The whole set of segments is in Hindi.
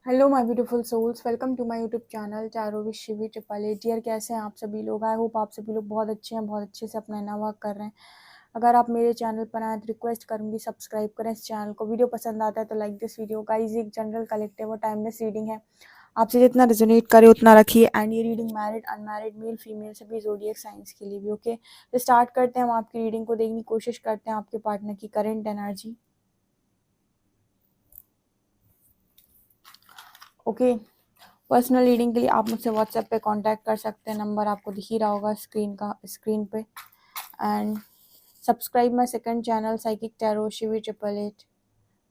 Hello my beautiful souls, welcome to my YouTube channel tarot with Shivi triple eight. Dear, कैसे हैं आप सभी लोग? आई होप आप सभी लोग बहुत अच्छे हैं, बहुत अच्छे से अपना इना वर्क कर रहे हैं। अगर आप मेरे चैनल पर आए तो रिक्वेस्ट करूंगी सब्सक्राइब करें इस चैनल को। वीडियो पसंद आता है तो लाइक दिस वीडियो। गाइस, एक जनरल कलेक्टिव और टाइमलेस रीडिंग है, आपसे जितना रेजोनेट करे उतना रखिए। एंड ये reading married, unmarried, male female सभी ज़ोडिएक साइंस के लिए भी। ओके, तो स्टार्ट करते हैं। हम आपकी रीडिंग को देखने की कोशिश करते हैं, आपके पार्टनर की current energy. Okay, personal reading के लिए आप मुझसे व्हाट्सएप पे कांटेक्ट कर सकते हैं। नंबर आपको दिख ही रहा होगा स्क्रीन पे। And subscribe my second channel psychic tarot Shivi triple eight.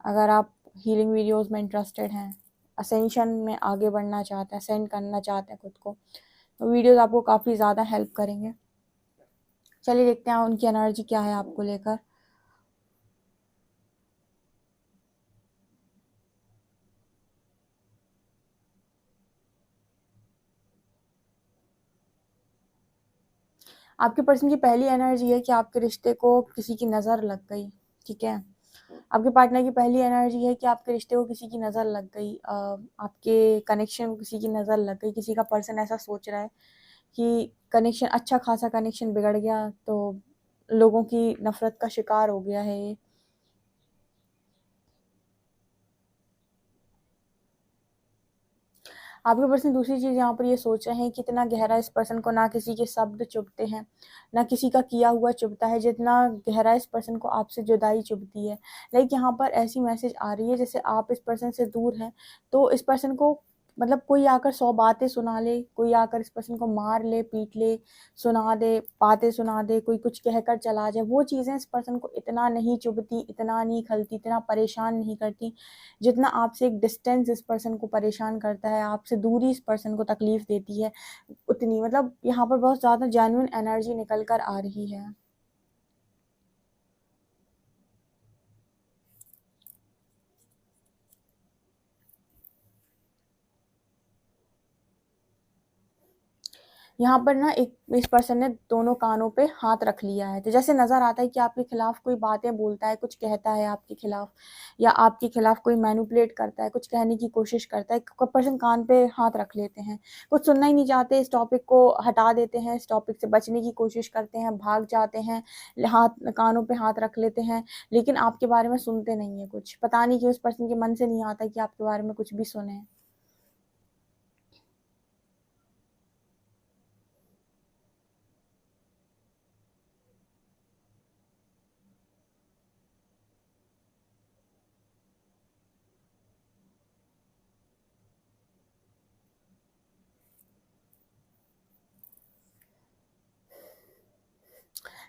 अगर आप हीलिंग वीडियोस में इंटरेस्टेड हैं, असेंशन में आगे बढ़ना चाहते हैं, असेंड करना चाहते हैं खुद को, तो वीडियोस आपको काफ़ी ज़्यादा हेल्प करेंगे। चलिए देखते हैं उनकी एनर्जी क्या है आपको लेकर। आपके पर्सन की पहली एनर्जी है कि आपके रिश्ते को किसी की नज़र लग गई। ठीक है, आपके पार्टनर की पहली एनर्जी है कि आपके रिश्ते को किसी की नज़र लग गई, आपके कनेक्शन को किसी की नज़र लग गई। किसी का पर्सन ऐसा सोच रहा है कि कनेक्शन, अच्छा खासा कनेक्शन बिगड़ गया, तो लोगों की नफरत का शिकार हो गया है ये। आपके पर्सन दूसरी चीज़ यहाँ पर ये सोच रहे हैं कि इतना गहरा इस पर्सन को ना किसी के शब्द चुभते हैं, ना किसी का किया हुआ चुभता है, जितना गहरा इस पर्सन को आपसे जुदाई चुभती है। लाइक यहाँ पर ऐसी मैसेज आ रही है जैसे आप इस पर्सन से दूर हैं, तो इस पर्सन को मतलब कोई आकर 100 बातें सुना ले, कोई आकर इस पर्सन को मार ले, पीट ले, सुना दे, बातें सुना दे, कोई कुछ कहकर चला जाए, वो चीज़ें इस पर्सन को इतना नहीं चुभती, इतना नहीं खलती, इतना परेशान नहीं करती, जितना आपसे एक डिस्टेंस इस पर्सन को परेशान करता है, आपसे दूरी इस पर्सन को तकलीफ देती है, उतनी मतलब यहाँ पर बहुत ज़्यादा जेन्युइन एनर्जी निकल कर आ रही है। यहाँ पर ना एक इस पर्सन ने दोनों कानों पे हाथ रख लिया है, तो जैसे नज़र आता है कि आपके खिलाफ कोई बातें बोलता है, कुछ कहता है आपके खिलाफ, या आपके खिलाफ कोई मैनिपुलेट करता है, कुछ कहने की कोशिश करता है। पर्सन कान पे हाथ रख लेते हैं, कुछ सुनना ही नहीं चाहते, इस टॉपिक को हटा देते हैं, इस टॉपिक से बचने की कोशिश करते हैं, भाग जाते हैं, हाथ कानों पे हाथ रख लेते हैं, लेकिन आपके बारे में सुनते नहीं है कुछ। पता नहीं क्यों इस पर्सन के मन से नहीं आता कि आपके बारे में कुछ भी सुने।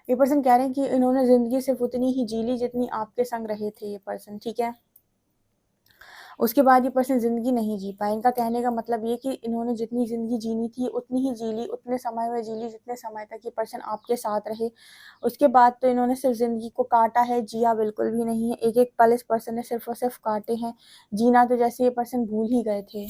ये पर्सन कह रहे हैं कि इन्होंने ज़िंदगी सिर्फ उतनी ही जी ली जितनी आपके संग रहे थे ये पर्सन। ठीक है, उसके बाद ये पर्सन ज़िंदगी नहीं जी पाए। इनका कहने का मतलब ये कि इन्होंने जितनी ज़िंदगी जीनी थी उतनी ही जी ली, उतने समय में जी ली जितने समय तक ये पर्सन आपके साथ रहे। उसके बाद तो इन्होंने सिर्फ ज़िंदगी को काटा है, जिया बिल्कुल भी नहीं है। एक एक पल इस पर्सन ने सिर्फ और सिर्फ काटे हैं, जीना तो जैसे ये पर्सन भूल ही गए थे।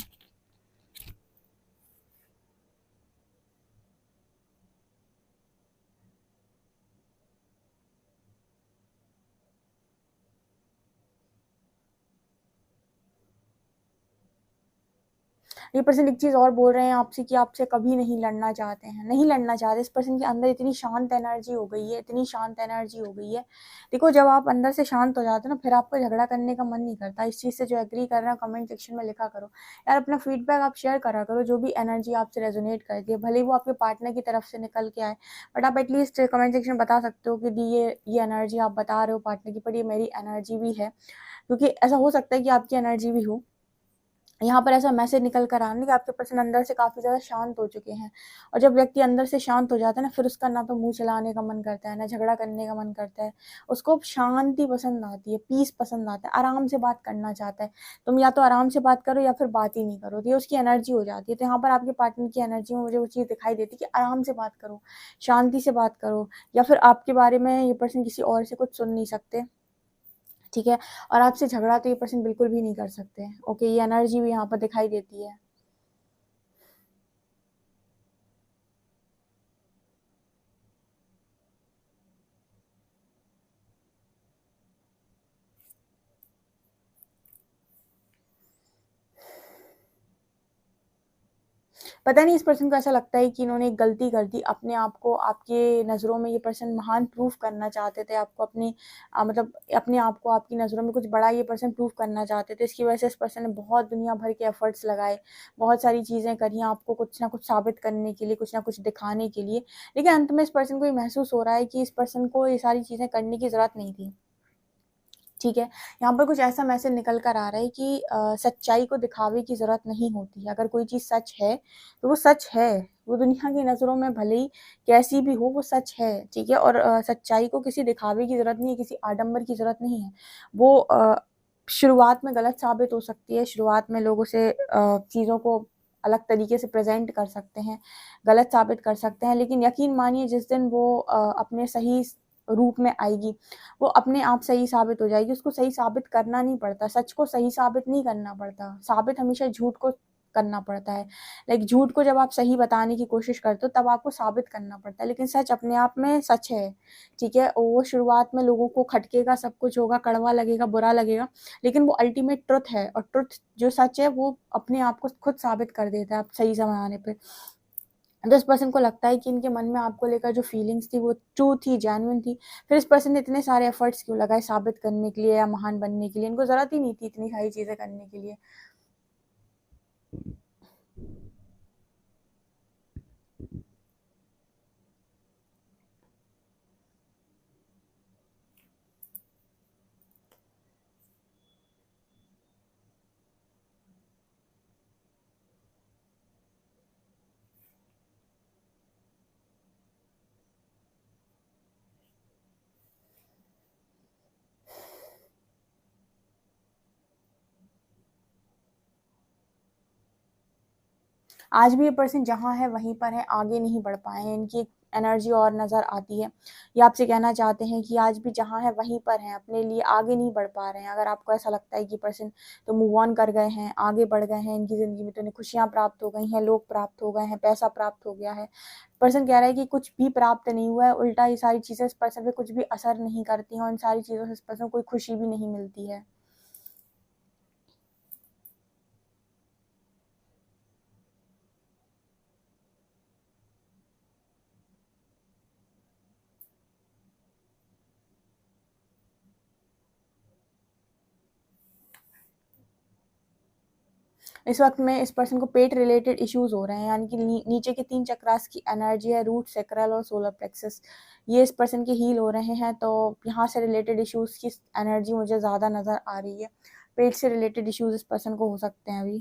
ये पर्सन एक चीज़ और बोल रहे हैं आपसे कि आपसे कभी नहीं लड़ना चाहते हैं, नहीं लड़ना चाहते। इस पर्सन के अंदर इतनी शांत एनर्जी हो गई है, इतनी शांत एनर्जी हो गई है। देखो, जब आप अंदर से शांत हो जाते हो ना, फिर आपको झगड़ा करने का मन नहीं करता। इस चीज़ से जो एग्री कर रहे हैं कमेंट सेक्शन में लिखा करो यार, अपना फीडबैक आप शेयर करा करो, जो भी एनर्जी आपसे रेजोनेट करती है, भले ही वो आपके पार्टनर की तरफ से निकल के आए, बट आप एटलीस्ट कमेंट सेक्शन बता सकते हो कि दी ये एनर्जी आप बता रहे हो पार्टनर की, पर ये मेरी एनर्जी भी है। क्योंकि ऐसा हो सकता है कि आपकी एनर्जी भी हो। यहाँ पर ऐसा मैसेज निकल कर आना कि आपके पर्सन अंदर से काफ़ी ज़्यादा शांत हो चुके हैं, और जब व्यक्ति अंदर से शांत हो जाता है ना, फिर उसका ना तो मुंह चलाने का मन करता है, ना झगड़ा करने का मन करता है। उसको शांति पसंद आती है, पीस पसंद आता है, आराम से बात करना चाहता है। तुम या तो आराम से बात करो या फिर बात ही नहीं करो, तो ये उसकी एनर्जी हो जाती है। तो यहाँ पर आपके पार्टनर की एनर्जी में मुझे वो चीज़ दिखाई देती है कि आराम से बात करो, शांति से बात करो, या फिर आपके बारे में ये पर्सन किसी और से कुछ सुन नहीं सकते। ठीक है, और आपसे झगड़ा तो ये पर्सन बिल्कुल भी नहीं कर सकते। ओके, ये एनर्जी भी यहाँ पर दिखाई देती है। पता नहीं इस पर्सन को ऐसा लगता है कि इन्होंने एक गलती कर दी, अपने आप को आपके नज़रों में ये पर्सन महान प्रूव करना चाहते थे, आपको अपनी मतलब अपने आप को आपकी नज़रों में कुछ बड़ा ये पर्सन प्रूव करना चाहते थे। इसकी वजह से इस पर्सन ने बहुत दुनिया भर के एफर्ट्स लगाए, बहुत सारी चीज़ें करी आपको कुछ ना कुछ साबित करने के लिए, कुछ ना कुछ दिखाने के लिए, लेकिन अंत में इस पर्सन को ये महसूस हो रहा है कि इस पर्सन को ये सारी चीज़ें करने की ज़रूरत नहीं थी। ठीक है, यहाँ पर कुछ ऐसा मैसेज निकल कर आ रहा है कि सच्चाई को दिखावे की ज़रूरत नहीं होती है। अगर कोई चीज़ सच है, तो वो सच है। वो दुनिया की नज़रों में भले ही कैसी भी हो, वो सच है, ठीक है? और सच्चाई को किसी दिखावे की ज़रूरत नहीं है, किसी आडंबर की ज़रूरत नहीं है। वो शुरुआत में गलत साबित हो सकती है, शुरुआत में लोग उसे चीज़ों को अलग तरीके से प्रेज़ेंट कर सकते हैं, गलत साबित कर सकते हैं, लेकिन यकीन मानिए जिस दिन वो अपने सही रूप में आएगी, वो अपने आप सही साबित हो जाएगी। उसको सही साबित करना नहीं पड़ता, सच को सही साबित नहीं करना पड़ता, साबित हमेशा झूठ को करना पड़ता है। लाइक झूठ को जब आप सही बताने की कोशिश करते हो तब आपको साबित करना पड़ता है, लेकिन सच अपने आप में सच है, ठीक है? वो शुरुआत में लोगों को खटकेगा, सब कुछ होगा, कड़वा लगेगा, बुरा लगेगा, लेकिन वो अल्टीमेट ट्रुथ है, और ट्रुथ जो सच है वो अपने आप को खुद साबित कर देता है आप सही समय आने पे। तो इस पर्सन को लगता है कि इनके मन में आपको लेकर जो फीलिंग्स थी वो ट्रू थी, जेन्युइन थी। फिर इस पर्सन ने इतने सारे एफर्ट्स क्यों लगाए साबित करने के लिए या महान बनने के लिए? इनको ज़रूरत ही नहीं थी इतनी सारी चीज़ें करने के लिए। आज भी ये पर्सन जहाँ है वहीं पर है, आगे नहीं बढ़ पाए हैं, इनकी एक एनर्जी और नज़र आती है। ये आपसे कहना चाहते हैं कि आज भी जहाँ है वहीं पर हैं, अपने लिए आगे नहीं बढ़ पा रहे हैं। अगर आपको ऐसा लगता है कि पर्सन तो मूव ऑन कर गए हैं, आगे बढ़ गए हैं, इनकी ज़िंदगी में तो इन्हें खुशियाँ प्राप्त हो गई हैं, लोग प्राप्त हो गए हैं, पैसा प्राप्त हो गया है। पर्सन कह रहा है कि कुछ भी प्राप्त नहीं हुआ है, उल्टा ये सारी चीज़ें इस पर्सन पे कुछ भी असर नहीं करती हैं, और इन सारी चीज़ों से इस पर्सन को कोई खुशी भी नहीं मिलती है। इस वक़्त में इस पर्सन को पेट रिलेटेड इश्यूज़ हो रहे हैं, यानी कि नीचे के 3 चक्रास की एनर्जी है, रूट, सैक्रल और सोलर प्लेक्सस। ये इस पर्सन के हील हो रहे हैं, तो यहाँ से रिलेटेड इश्यूज़ की एनर्जी मुझे ज़्यादा नज़र आ रही है। पेट से रिलेटेड इश्यूज़ इस पर्सन को हो सकते हैं अभी।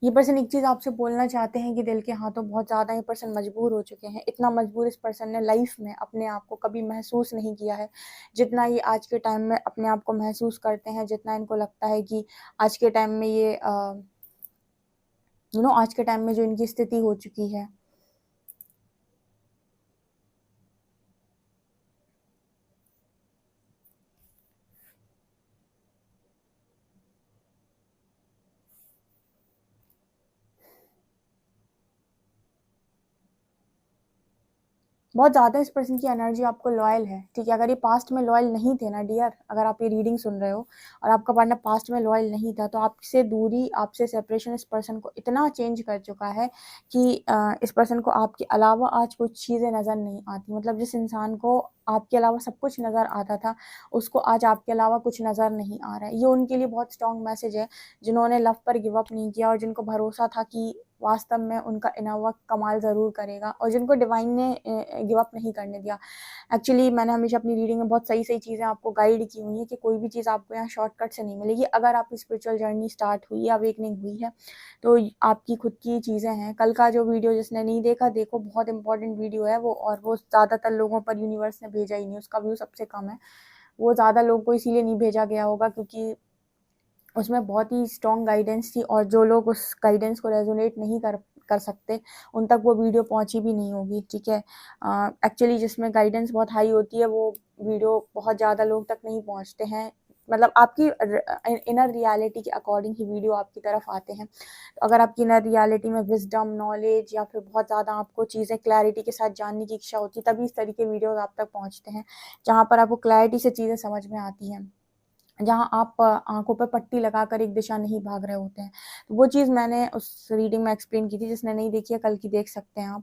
ये पर्सन एक चीज़ आपसे बोलना चाहते हैं कि दिल के हाथों बहुत ज़्यादा ये पर्सन मजबूर हो चुके हैं। इतना मजबूर इस पर्सन ने लाइफ में अपने आप को कभी महसूस नहीं किया है, जितना ये आज के टाइम में अपने आप को महसूस करते हैं, जितना इनको लगता है कि आज के टाइम में ये आज के टाइम में जो इनकी स्थिति हो चुकी है। बहुत ज़्यादा इस पर्सन की एनर्जी आपको लॉयल है, ठीक है? अगर ये पास्ट में लॉयल नहीं थे ना डियर, अगर आप ये रीडिंग सुन रहे हो और आपका पार्टनर पास्ट में लॉयल नहीं था, तो आपसे दूरी, आपसे सेपरेशन इस पर्सन को इतना चेंज कर चुका है कि इस पर्सन को आपके अलावा आज कुछ चीज़ें नज़र नहीं आती। मतलब जिस इंसान को आपके अलावा सब कुछ नज़र आता था, उसको आज आपके अलावा कुछ नज़र नहीं आ रहा है। ये उनके लिए बहुत स्ट्रॉन्ग मैसेज है, जिन्होंने लव पर गिव अप नहीं किया और जिनको भरोसा था कि वास्तव में उनका इनर वर्क कमाल ज़रूर करेगा, और जिनको डिवाइन ने गिव अप नहीं करने दिया। एक्चुअली मैंने हमेशा अपनी रीडिंग में बहुत सही चीज़ें आपको गाइड की हुई है कि कोई भी चीज़ आपको यहाँ शॉर्टकट से नहीं मिलेगी। अगर आपकी स्पिरिचुअल जर्नी स्टार्ट हुई है, अवेकनिंग हुई है, तो आपकी खुद की चीज़ें हैं। कल का जो वीडियो जिसने नहीं देखा देखो, बहुत इंपॉर्टेंट वीडियो है वो, और वो ज़्यादातर लोगों पर यूनिवर्स ने भेजा ही नहीं, उसका व्यू सबसे कम है। वो ज़्यादा लोगों को इसीलिए नहीं भेजा गया होगा क्योंकि उसमें बहुत ही स्ट्रॉन्ग गाइडेंस थी, और जो लोग उस गाइडेंस को रेजोनेट नहीं कर सकते उन तक वो वीडियो पहुंची भी नहीं होगी, ठीक है। एक्चुअली जिसमें गाइडेंस बहुत हाई होती है वो वीडियो बहुत ज़्यादा लोग तक नहीं पहुंचते हैं, मतलब आपकी इनर रियलिटी के अकॉर्डिंग ही वीडियो आपकी तरफ आते हैं। तो अगर आपकी इनर रियलिटी में विजडम, नॉलेज या फिर बहुत ज़्यादा आपको चीज़ें क्लैरिटी के साथ जानने की इच्छा होती है, तभी इस तरीके वीडियोज़ आप तक पहुँचते हैं, जहाँ पर आपको क्लैरिटी से चीज़ें समझ में आती हैं, जहाँ आप आँखों पे पट्टी लगाकर एक दिशा नहीं भाग रहे होते हैं। तो वो चीज़ मैंने उस रीडिंग में एक्सप्लेन की थी, जिसने नहीं देखी है कल की देख सकते हैं आप।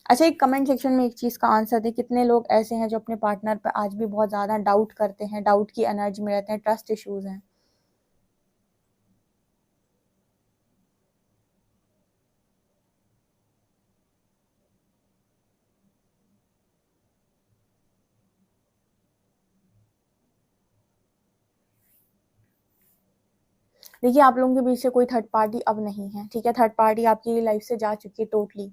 अच्छा, एक कमेंट सेक्शन में एक चीज़ का आंसर दें, कितने लोग ऐसे हैं जो अपने पार्टनर पर आज भी बहुत ज़्यादा डाउट करते हैं, डाउट की एनर्जी में रहते हैं, ट्रस्ट इश्यूज़ हैं? देखिए, आप लोगों के बीच से कोई थर्ड पार्टी अब नहीं है, ठीक है? थर्ड पार्टी आपकी लाइफ से जा चुकी है टोटली।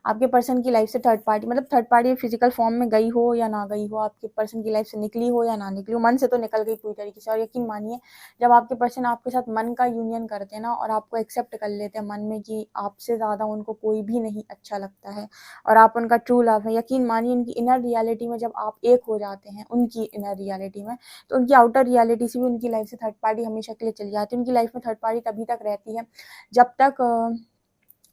आपके पर्सन की लाइफ से थर्ड पार्टी, मतलब थर्ड पार्टी फिजिकल फॉर्म में गई हो या ना गई हो, आपके पर्सन की लाइफ से निकली हो या ना निकली हो, मन से तो निकल गई पूरी तरीके से। और यकीन मानिए, जब आपके पर्सन आपके साथ मन का यूनियन करते हैं ना, और आपको एक्सेप्ट कर लेते हैं मन में कि आपसे ज़्यादा उनको कोई भी नहीं अच्छा लगता है, और आप उनका ट्रू लव है, यकीन मानिए इनकी इनर रियलिटी में जब आप एक हो जाते हैं उनकी इनर रियलिटी में, तो उनकी आउटर रियलिटी से भी उनकी लाइफ से थर्ड पार्टी हमेशा के लिए चली जाती है। उनकी लाइफ में थर्ड पार्टी तभी तक रहती है जब तक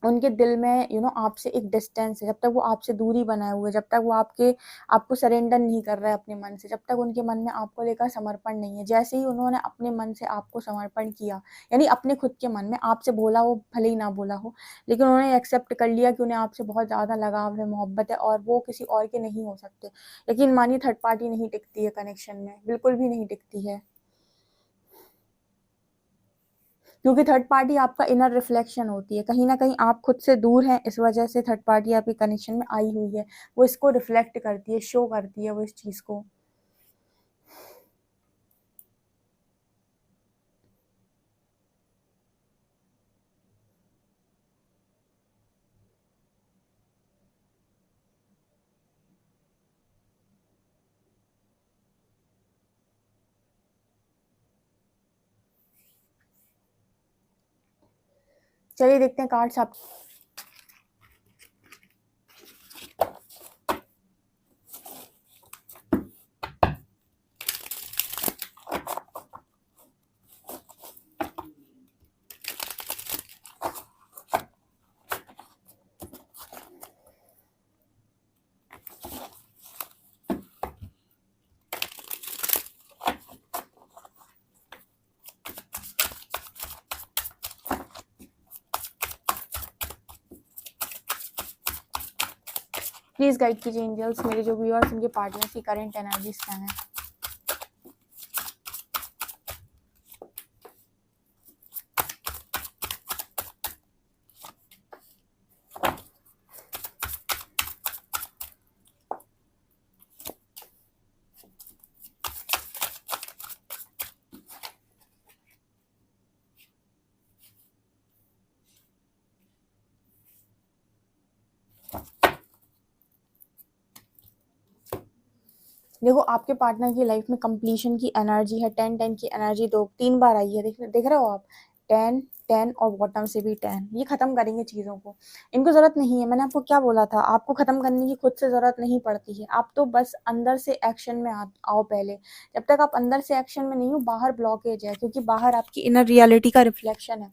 उनके दिल में आपसे एक डिस्टेंस है, जब तक वो आपसे दूरी बनाए हुए, जब तक वो आपको सरेंडर नहीं कर रहा है अपने मन से, जब तक उनके मन में आपको लेकर समर्पण नहीं है। जैसे ही उन्होंने अपने मन से आपको समर्पण किया, यानी अपने खुद के मन में आपसे बोला, वो भले ही ना बोला हो, लेकिन उन्होंने एक्सेप्ट कर लिया कि उन्हें आपसे बहुत ज़्यादा लगाव है, मोहब्बत है, और वो किसी और के नहीं हो सकते। यकीन मानिए, थर्ड पार्टी नहीं टिकती है कनेक्शन में, बिल्कुल भी नहीं टिकती है, क्योंकि थर्ड पार्टी आपका इनर रिफ्लेक्शन होती है। कहीं ना कहीं आप खुद से दूर हैं, इस वजह से थर्ड पार्टी आपके कनेक्शन में आई हुई है, वो इसको रिफ्लेक्ट करती है, शो करती है वो इस चीज़ को। चलिए देखते हैं कार्ड्स आप। प्लीज गाइड कीजिए एंजल्स, मेरे जो व्यूअर्स उनके पार्टनर्स की करंट एनर्जीज क्या है। देखो, आपके पार्टनर की लाइफ में कंप्लीशन की एनर्जी है, 10-10 की एनर्जी 3 बार आई है, देख रहे हो आप, 10-10 और बॉटम से भी 10। ये खत्म करेंगे चीज़ों को, इनको ज़रूरत नहीं है। मैंने आपको क्या बोला था, आपको ख़त्म करने की खुद से ज़रूरत नहीं पड़ती है, आप तो बस अंदर से एक्शन में आओ पहले। जब तक आप अंदर से एक्शन में नहीं हो, बाहर ब्लॉकेज है, क्योंकि बाहर आपकी इनर रियलिटी का रिफ्लेक्शन है।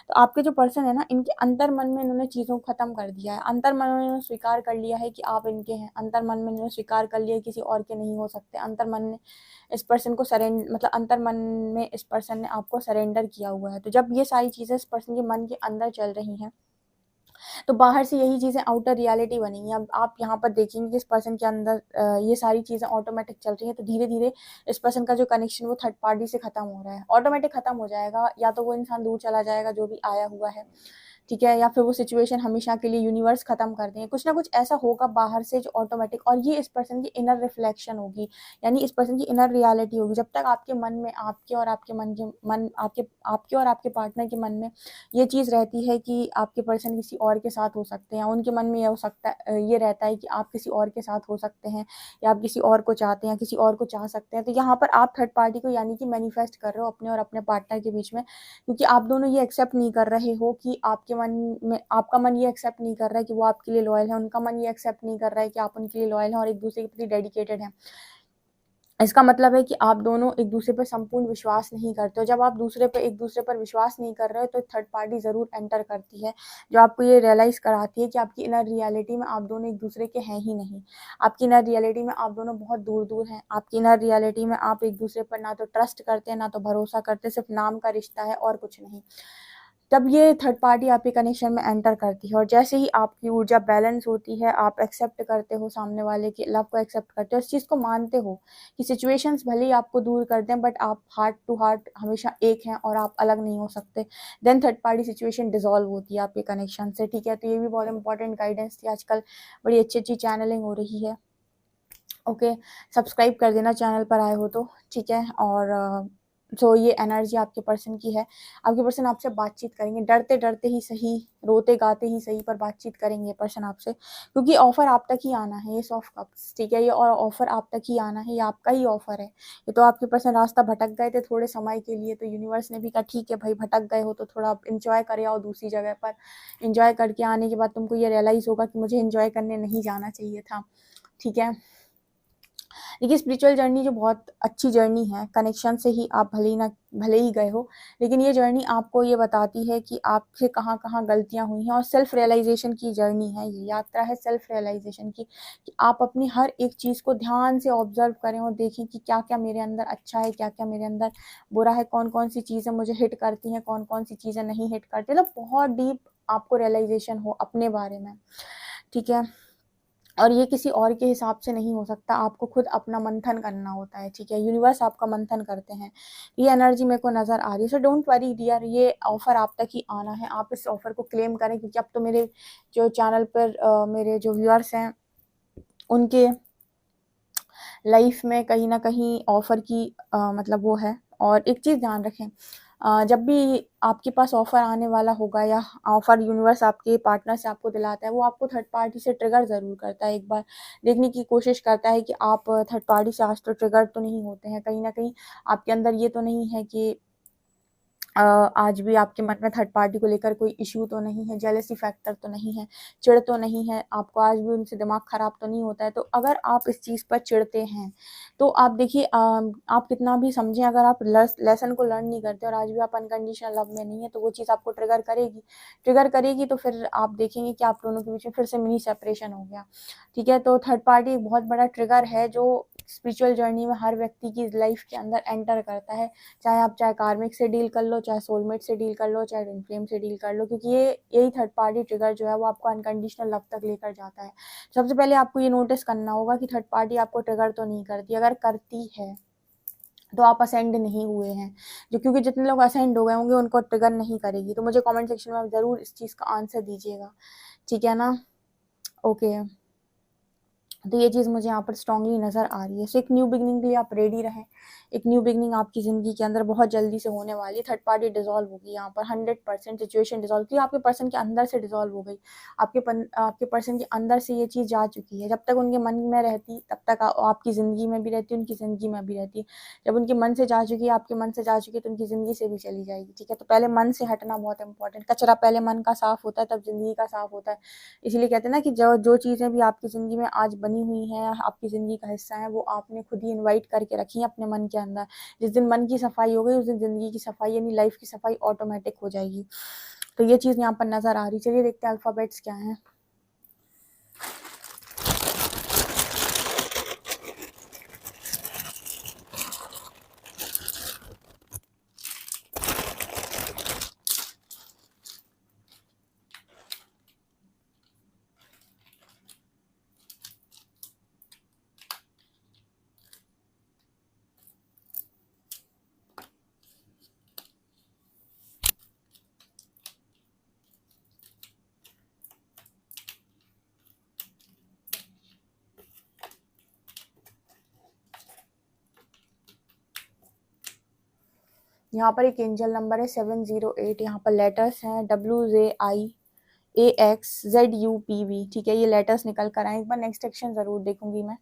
तो आपके जो पर्सन है ना, इनके अंतर मन में इन्होंने चीज़ों को ख़त्म कर दिया है, अंतर मन में इन्होंने स्वीकार कर लिया है कि आप इनके हैं, अंतर मन में इन्होंने स्वीकार कर लिया है किसी और के नहीं हो सकते, अंतर मन ने इस पर्सन को सरेंडर, मतलब अंतर मन में इस पर्सन ने आपको सरेंडर किया हुआ है। तो जब ये सारी चीज़ें इस पर्सन के मन के अंदर चल रही हैं, तो बाहर से यही चीज़ें आउटर रियलिटी बनेंगी। अब आप यहाँ पर देखेंगे कि इस पर्सन के अंदर ये सारी चीज़ें ऑटोमेटिक चल रही हैं, तो धीरे धीरे इस पर्सन का जो कनेक्शन वो थर्ड पार्टी से ख़त्म हो रहा है, ऑटोमेटिक ख़त्म हो जाएगा। या तो वो इंसान दूर चला जाएगा जो भी आया हुआ है, ठीक है, या फिर वो सिचुएशन हमेशा के लिए यूनिवर्स ख़त्म कर देंगे। कुछ ना कुछ ऐसा होगा बाहर से जो ऑटोमेटिक, और ये इस पर्सन की इनर रिफ्लेक्शन होगी, यानी इस पर्सन की इनर रियलिटी होगी। जब तक आपके मन में आपके और आपके मन के मन आपके और आपके पार्टनर के मन में ये चीज़ रहती है कि आपके पर्सन किसी और के साथ हो सकते हैं, उनके मन में ये हो सकता है, ये रहता है कि आप किसी और के साथ हो सकते हैं, या आप किसी और को चाहते हैं, किसी और को चाह सकते हैं, तो यहाँ पर आप थर्ड पार्टी को यानी कि मैनिफेस्ट कर रहे हो अपने और अपने पार्टनर के बीच में, क्योंकि आप दोनों ये एक्सेप्ट नहीं कर रहे हो कि आपके मन में, आपका मन ये एक्सेप्ट नहीं कर रहा है कि वो आपके लिए लॉयल है, उनका मन ये एक्सेप्ट नहीं कर रहा है कि आप उनके लिए लॉयल हैं और एक दूसरे के प्रति डेडिकेटेड हैं। इसका मतलब है कि आप दोनों एक दूसरे पर संपूर्ण विश्वास नहीं करते हो। जब आप एक दूसरे पर विश्वास नहीं कर रहे हो, तो थर्ड पार्टी ज़रूर एंटर करती है, जो आपको ये रियलाइज़ कराती है कि आपकी इनर रियलिटी में आप दोनों एक दूसरे के हैं ही नहीं। आपकी इनर रियलिटी में आप दोनों बहुत दूर-दूर हैं। आपकी इनर रियलिटी में आप एक दूसरे पर ना तो ट्रस्ट करते हैं, ना तो भरोसा करते, सिर्फ नाम का रिश्ता है और कुछ नहीं। तब ये थर्ड पार्टी आपके कनेक्शन में एंटर करती है, और जैसे ही आपकी ऊर्जा बैलेंस होती है, आप एक्सेप्ट करते हो सामने वाले के लव को, एक्सेप्ट करते हो, इस चीज़ को मानते हो कि सिचुएशंस भले ही आपको दूर कर दें, बट आप हार्ट टू हार्ट हमेशा एक हैं और आप अलग नहीं हो सकते। Then third party situation dissolve होती है आपके कनेक्शन से, ठीक है। तो ये भी बहुत इंपॉर्टेंट गाइडेंस थी। आजकल बड़ी अच्छी चैनलिंग हो रही है। ओके, सब्सक्राइब कर देना चैनल पर आए हो तो, ठीक है। और सो ये एनर्जी आपके पर्सन की है। आपके पर्सन आपसे बातचीत करेंगे, डरते डरते ही सही, रोते गाते ही सही, पर बातचीत करेंगे ये पर्सन आपसे, क्योंकि ऑफ़र आप तक ही आना है। ये 100 ऑफ कप्स, ठीक है, ये और ऑफ़र आप तक ही आना है, ये आपका ही ऑफ़र है। ये तो आपके पर्सन रास्ता भटक गए थे थोड़े समय के लिए, तो यूनिवर्स ने भी कहा ठीक है भाई, भटक गए हो तो थोड़ा आप एन्जॉय कर आओ दूसरी जगह पर। एन्जॉय करके आने के बाद तुमको ये रियलाइज़ होगा कि मुझे एन्जॉय करने नहीं जाना चाहिए था, ठीक है। देखिए, स्पिरिचुअल जर्नी जो बहुत अच्छी जर्नी है, कनेक्शन से ही आप भले ही गए हो, लेकिन ये जर्नी आपको ये बताती है कि आपसे कहाँ-कहाँ गलतियाँ हुई हैं, और सेल्फ रियलाइज़ेशन की जर्नी है ये, यात्रा है सेल्फ रियलाइज़ेशन की, कि आप अपनी हर एक चीज़ को ध्यान से ऑब्ज़र्व करें और देखें कि क्या-क्या मेरे अंदर अच्छा है, क्या-क्या मेरे अंदर बुरा है, कौन-कौन सी चीज़ें मुझे हिट करती हैं, कौन-कौन सी चीज़ें नहीं हिट करती। मतलब बहुत डीप आपको रियलाइज़ेशन हो अपने बारे में, ठीक है। और ये किसी और के हिसाब से नहीं हो सकता, आपको खुद अपना मंथन करना होता है, ठीक है। यूनिवर्स आपका मंथन करते हैं। ये एनर्जी मेरे को नज़र आ रही है। सो डोंट वरी डियर, ये ऑफ़र आप तक ही आना है। आप इस ऑफ़र को क्लेम करें, क्योंकि अब तो मेरे जो चैनल पर मेरे जो व्यूअर्स हैं, उनके लाइफ में कहीं न कहीं ऑफ़र की मतलब वो है। और एक चीज़ ध्यान रखें, जब भी आपके पास ऑफ़र आने वाला होगा, या ऑफ़र यूनिवर्स आपके पार्टनर से आपको दिलाता है, वो आपको थर्ड पार्टी से ट्रिगर ज़रूर करता है। एक बार देखने की कोशिश करता है कि आप थर्ड पार्टी से आज तो ट्रिगर तो नहीं होते हैं। कहीं न कहीं आपके अंदर ये तो नहीं है कि आज भी आपके मन में थर्ड पार्टी को लेकर कोई इश्यू तो नहीं है, जेलसी फैक्टर तो नहीं है, चिढ़ तो नहीं है, आपको आज भी उनसे दिमाग ख़राब तो नहीं होता है। तो अगर आप इस चीज़ पर चिढ़ते हैं, तो आप देखिए, आप कितना भी समझें, अगर आप लेसन को लर्न नहीं करते और आज भी आप अनकंडीशनल लव में नहीं है, तो वो चीज़ आपको ट्रिगर करेगी, तो फिर आप देखेंगे कि आप दोनों के बीच में फिर से मिनी सेपरेशन हो गया, ठीक है। तो थर्ड पार्टी एक बहुत बड़ा ट्रिगर है, जो स्पिरिचुअल जर्नी में हर व्यक्ति की लाइफ के अंदर एंटर करता है। चाहे कार्मिक से डील कर लो, चाहे सोलमेट से डील कर लो, चाहे ट्विन फ्लेम से डील कर लो, क्योंकि यही थर्ड पार्टी ट्रिगर जो है वो आपको अनकंडीशनल लव तक लेकर जाता है। सबसे पहले आपको ये नोटिस करना होगा कि थर्ड पार्टी आपको ट्रिगर तो नहीं करती। अगर करती है तो आप असेंड नहीं हुए हैं, जो क्योंकि जितने लोग असेंड हो गए होंगे उनको ट्रिगर नहीं करेगी। तो मुझे कमेंट सेक्शन में आप ज़रूर इस चीज़ का आंसर दीजिएगा, ठीक है ना। ओके, तो ये चीज़ मुझे यहाँ पर स्ट्रांगली नज़र आ रही है। सो एक न्यू बिगनिंग के लिए आप रेडी रहें। एक न्यू बिगनिंग आपकी ज़िंदगी के अंदर बहुत जल्दी से होने वाली है। थर्ड पार्टी डिसॉल्व होगी यहाँ पर 100%, सिचुएशन डिसॉल्व की आपके पर्सन के अंदर से डिसॉल्व हो गई। आपके पर्सन के अंदर से ये चीज़ जा चुकी है। जब तक उनके मन में रहती, तब तक आपकी ज़िंदगी में भी रहती, उनकी ज़िंदगी में भी रहती। जब उनके मन से जा चुकी है, आपके मन से जा चुकी है, तो उनकी ज़िंदगी से भी चली जाएगी, ठीक है। तो पहले मन से हटना बहुत इंपॉर्टेंट। कचरा पहले मन का साफ़ होता है, तब ज़िंदगी का साफ़ होता है। इसीलिए कहते हैं ना कि जो चीज़ें भी आपकी ज़िंदगी में आज बनी हुई हैं, आपकी ज़िंदगी का हिस्सा है, वो आपने खुद ही इनवाइट करके रखी है अपने मन के अंदर। जिस दिन मन की सफाई हो गई, उस दिन ज़िंदगी की सफाई यानी लाइफ की सफाई ऑटोमेटिक हो जाएगी। तो ये चीज़ यहाँ पर नज़र आ रही। चलिए देखते हैं अल्फ़ाबेट्स क्या हैं। यहाँ पर एक एंजल नंबर है 708, यहाँ पर लेटर्स हैं WJIAXZUPV, ठीक है, ये लेटर्स निकल कर आए। एक बार नेक्स्ट एक्शन जरूर देखूंगी मैं।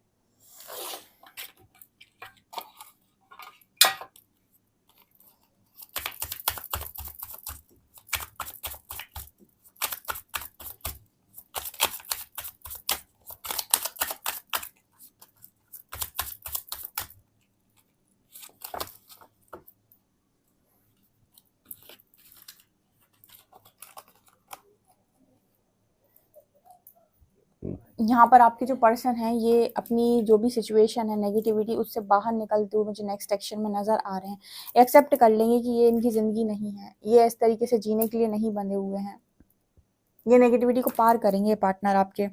यहाँ पर आपके जो पर्सन है ये अपनी जो भी सिचुएशन है नेगेटिविटी उससे बाहर निकलते हुए मुझे नेक्स्ट एक्शन में नज़र आ रहे हैं। एक्सेप्ट कर लेंगे कि ये इनकी ज़िंदगी नहीं है, ये इस तरीके से जीने के लिए नहीं बंधे हुए हैं, ये नेगेटिविटी को पार करेंगे पार्टनर आपके।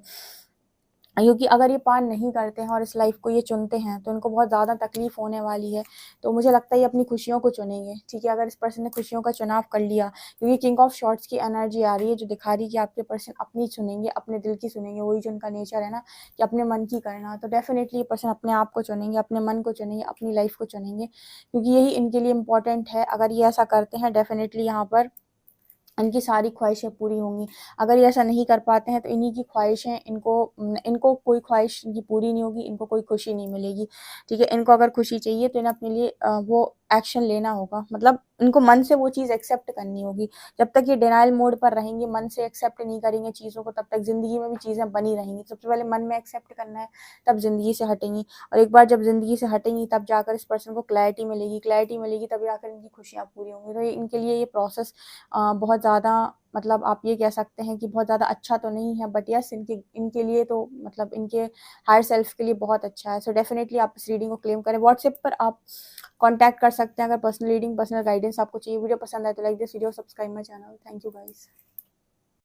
क्योंकि अगर ये पार नहीं करते हैं और इस लाइफ को ये चुनते हैं तो इनको बहुत ज़्यादा तकलीफ होने वाली है। तो मुझे लगता है ये अपनी खुशियों को चुनेंगे, ठीक है, अगर इस पर्सन ने खुशियों का चुनाव कर लिया, क्योंकि किंग ऑफ शॉर्ट्स की एनर्जी आ रही है जो दिखा रही है कि आपके पर्सन अपनी चुनेंगे, अपने दिल की सुनेंगे, वही जो उनका नेचर है ना कि अपने मन की करना। तो डेफिनेटली ये पर्सन अपने आप को चुनेंगे, अपने मन को चुनेंगे, अपनी लाइफ को चुनेंगे, क्योंकि यही इनके लिए इंपॉर्टेंट है। अगर ये ऐसा करते हैं डेफिनेटली यहाँ पर इनकी सारी ख्वाहिशें पूरी होंगी। अगर ये ऐसा नहीं कर पाते हैं तो इन्हीं की ख्वाहिशें इनको कोई ख्वाहिश इनकी पूरी नहीं होगी, इनको कोई खुशी नहीं मिलेगी, ठीक है। इनको अगर खुशी चाहिए तो इन्हें अपने लिए वो एक्शन लेना होगा, मतलब इनको मन से वो चीज़ एक्सेप्ट करनी होगी। जब तक ये डिनाइल मोड पर रहेंगे, मन से एक्सेप्ट नहीं करेंगे चीज़ों को, तब तक ज़िंदगी में भी चीज़ें बनी रहेंगी। सबसे पहले मन में एक्सेप्ट करना है, तब ज़िंदगी से हटेंगी, और एक बार जब ज़िंदगी से हटेंगी तब जाकर इस पर्सन को क्लैरिटी मिलेगी, तब जाकर इनकी खुशियाँ पूरी होंगी। तो इनके लिए ये प्रोसेस बहुत ज़्यादा, मतलब आप ये कह सकते हैं कि बहुत ज़्यादा अच्छा तो नहीं है, बट यस इनके इनके लिए तो मतलब इनके हायर सेल्फ के लिए बहुत अच्छा है। सो डेफिनेटली आप इस रीडिंग को क्लेम करें। व्हाट्सएप पर आप कांटेक्ट कर सकते हैं अगर पर्सनल रीडिंग, पर्सनल गाइडेंस आपको चाहिए। वीडियो पसंद आए तो like this video, subscribe my channel. Thank you guys.